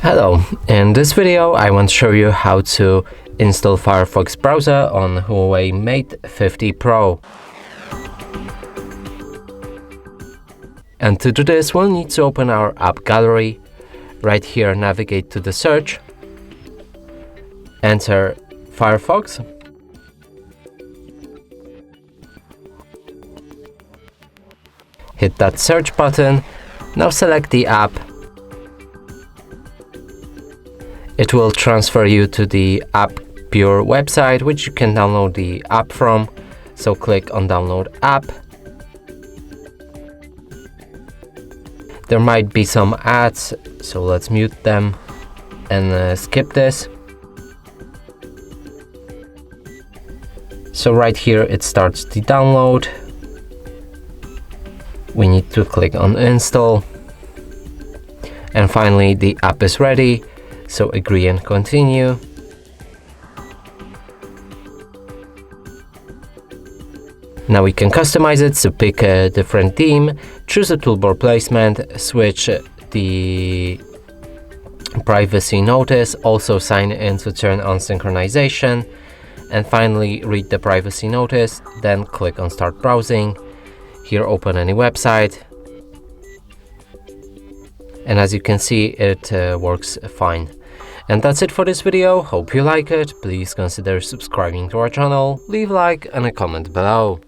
Hello, in this video I want to show you how to install Firefox browser on HUAWEI Mate 50 Pro. And to do this we'll need to open our app gallery. Right here navigate to the search, enter Firefox, hit that search button, now select the app. It will transfer you to the App Pure website, which you can download the app from. So click on Download App. There might be some ads, so let's mute them and skip this. So right here it starts the download. We need to click on Install. And finally the app is ready. So agree and continue. Now we can customize it, so pick a different theme, choose a toolbar placement, switch the privacy notice, also sign in to turn on synchronization, and finally read the privacy notice, then click on start browsing. Here open any website. And as you can see, it works fine. And that's it for this video. Hope you like it. Please consider subscribing to our channel, leave a like and a comment below.